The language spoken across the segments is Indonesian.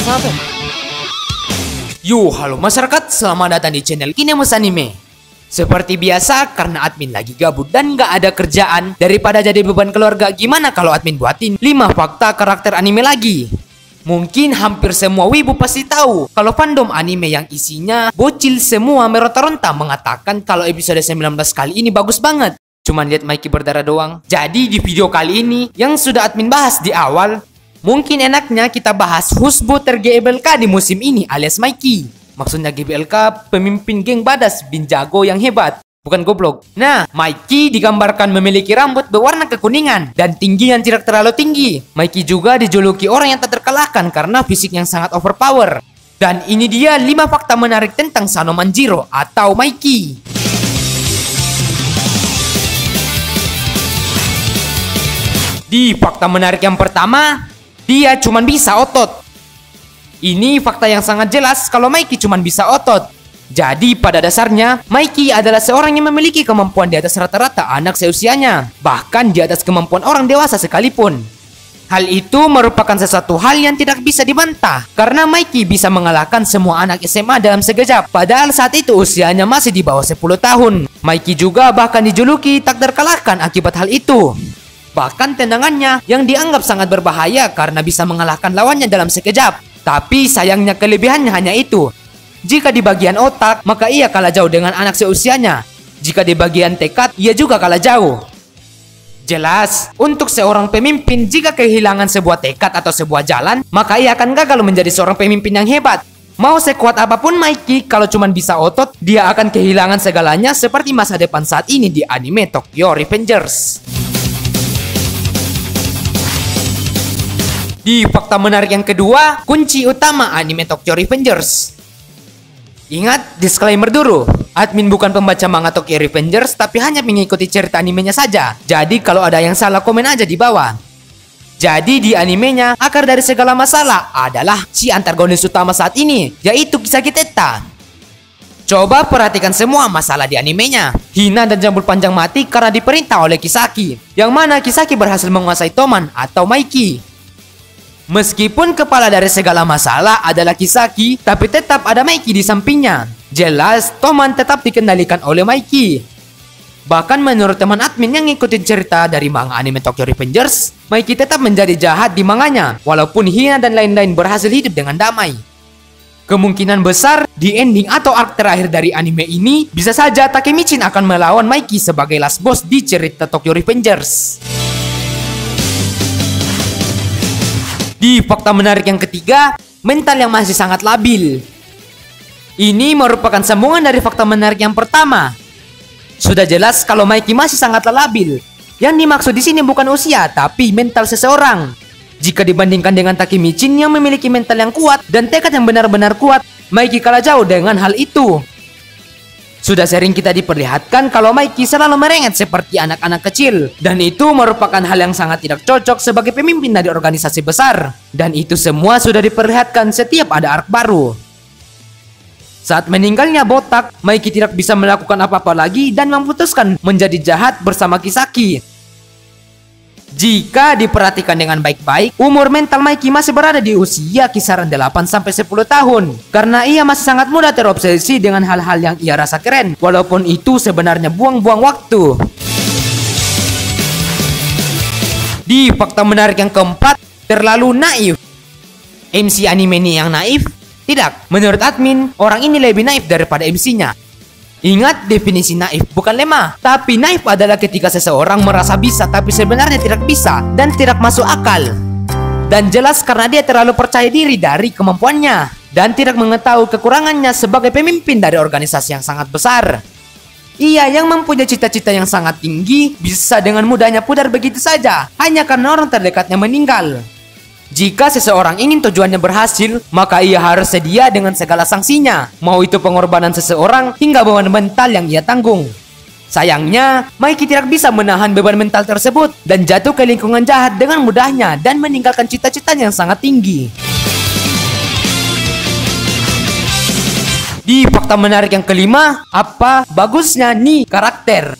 apa? Yo, halo masyarakat, selamat datang di channel Kinemus Anime. Seperti biasa, karena admin lagi gabut dan gak ada kerjaan, daripada jadi beban keluarga, gimana kalau admin buatin 5 fakta karakter anime lagi? Mungkin hampir semua wibu pasti tahu kalau fandom anime yang isinya bocil semua meronta-ronta mengatakan kalau episode 19 kali ini bagus banget. Cuman lihat Mikey berdarah doang. Jadi di video kali ini yang sudah admin bahas di awal, mungkin enaknya kita bahas husband ter-GBLK di musim ini alias Mikey. Maksudnya GBLK pemimpin geng badas bin jago yang hebat, bukan goblok. Nah, Mikey digambarkan memiliki rambut berwarna kekuningan dan tinggi yang tidak terlalu tinggi. Mikey juga dijuluki orang yang tak terkalahkan karena fisik yang sangat overpower. Dan ini dia 5 fakta menarik tentang Sanomanjiro atau Mikey. Di fakta menarik yang pertama, dia cuman bisa otot. Ini fakta yang sangat jelas kalau Mikey cuman bisa otot. Jadi pada dasarnya, Mikey adalah seorang yang memiliki kemampuan di atas rata-rata anak seusianya. Bahkan di atas kemampuan orang dewasa sekalipun. Hal itu merupakan sesuatu hal yang tidak bisa dibantah. Karena Mikey bisa mengalahkan semua anak SMA dalam sekejap. Padahal saat itu usianya masih di bawah 10 tahun. Mikey juga bahkan dijuluki tak terkalahkan akibat hal itu. Bahkan tendangannya yang dianggap sangat berbahaya karena bisa mengalahkan lawannya dalam sekejap. Tapi sayangnya kelebihannya hanya itu. Jika di bagian otak, maka ia kalah jauh dengan anak seusianya. Jika di bagian tekad, ia juga kalah jauh. Jelas, untuk seorang pemimpin, jika kehilangan sebuah tekad atau sebuah jalan, maka ia akan gagal menjadi seorang pemimpin yang hebat. Mau sekuat apapun Mikey, kalau cuma bisa otot, dia akan kehilangan segalanya seperti masa depan saat ini di anime Tokyo Revengers. Di fakta menarik yang kedua, kunci utama anime Tokyo Revengers. Ingat, disclaimer dulu. Admin bukan pembaca manga Tokyo Revengers, tapi hanya mengikuti cerita animenya saja. Jadi kalau ada yang salah komen aja di bawah. Jadi di animenya, akar dari segala masalah adalah si antagonis utama saat ini, yaitu Kisaki Teta. Coba perhatikan semua masalah di animenya. Hina dan Jambul Panjang mati karena diperintah oleh Kisaki, yang mana Kisaki berhasil menguasai Toman atau Mikey. Meskipun kepala dari segala masalah adalah Kisaki, tapi tetap ada Mikey di sampingnya. Jelas, Toman tetap dikendalikan oleh Mikey. Bahkan menurut teman admin yang ngikutin cerita dari manga anime Tokyo Revengers, Mikey tetap menjadi jahat di manganya, walaupun Hina dan lain-lain berhasil hidup dengan damai. Kemungkinan besar, di ending atau arc terakhir dari anime ini, bisa saja Takemichin akan melawan Mikey sebagai last boss di cerita Tokyo Revengers. Di fakta menarik yang ketiga, mental yang masih sangat labil. Ini merupakan sambungan dari fakta menarik yang pertama. Sudah jelas kalau Mikey masih sangat labil. Yang dimaksud di sini bukan usia, tapi mental seseorang. Jika dibandingkan dengan Takemichin yang memiliki mental yang kuat dan tekad yang benar-benar kuat, Mikey kalah jauh dengan hal itu. Sudah sering kita diperlihatkan kalau Mikey selalu merengek seperti anak-anak kecil. Dan itu merupakan hal yang sangat tidak cocok sebagai pemimpin dari organisasi besar. Dan itu semua sudah diperlihatkan setiap ada arc baru. Saat meninggalnya Botak, Mikey tidak bisa melakukan apa-apa lagi dan memutuskan menjadi jahat bersama Kisaki. Jika diperhatikan dengan baik-baik, umur mental Mikey masih berada di usia kisaran 8-10 tahun. Karena ia masih sangat mudah terobsesi dengan hal-hal yang ia rasa keren, walaupun itu sebenarnya buang-buang waktu. Di fakta menarik yang keempat, terlalu naif. MC anime ini yang naif? Tidak, menurut admin, orang ini lebih naif daripada MC-nya. Ingat, definisi naif bukan lemah, tapi naif adalah ketika seseorang merasa bisa tapi sebenarnya tidak bisa dan tidak masuk akal. Dan jelas karena dia terlalu percaya diri dari kemampuannya dan tidak mengetahui kekurangannya sebagai pemimpin dari organisasi yang sangat besar. Ia yang mempunyai cita-cita yang sangat tinggi bisa dengan mudahnya pudar begitu saja hanya karena orang terdekatnya meninggal. Jika seseorang ingin tujuannya berhasil, maka ia harus sedia dengan segala sanksinya, mau itu pengorbanan seseorang hingga beban mental yang ia tanggung. Sayangnya, Mikey tidak bisa menahan beban mental tersebut dan jatuh ke lingkungan jahat dengan mudahnya dan meninggalkan cita-citanya yang sangat tinggi. Di fakta menarik yang kelima, apa bagusnya nih karakter?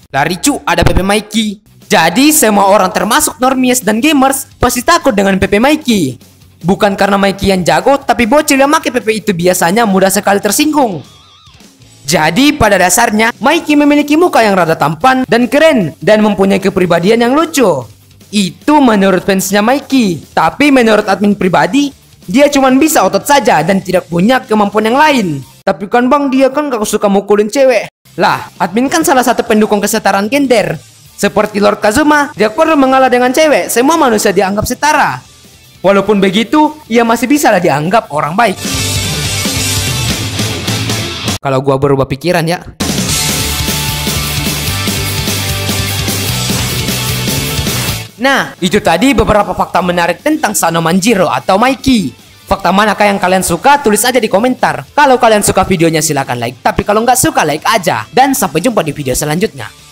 Lari cu, ada Pepe Mikey. Jadi semua orang termasuk normies dan gamers pasti takut dengan Pepe Mikey. Bukan karena Mikey yang jago, tapi bocil yang pakai PP itu biasanya mudah sekali tersinggung. Jadi pada dasarnya, Mikey memiliki muka yang rada tampan dan keren, dan mempunyai kepribadian yang lucu. Itu menurut fansnya Mikey. Tapi menurut admin pribadi, dia cuma bisa otot saja dan tidak punya kemampuan yang lain. Tapi kan bang, dia kan gak suka mukulin cewek. Lah, admin kan salah satu pendukung kesetaraan gender. Seperti Lord Kazuma, dia perlu mengalah dengan cewek. Semua manusia dianggap setara. Walaupun begitu, ia masih bisa lah dianggap orang baik. Kalau gua berubah pikiran ya. Nah, itu tadi beberapa fakta menarik tentang Sano Manjiro atau Mikey. Fakta manakah yang kalian suka? Tulis aja di komentar. Kalau kalian suka videonya silahkan like. Tapi kalau nggak suka like aja. Dan sampai jumpa di video selanjutnya.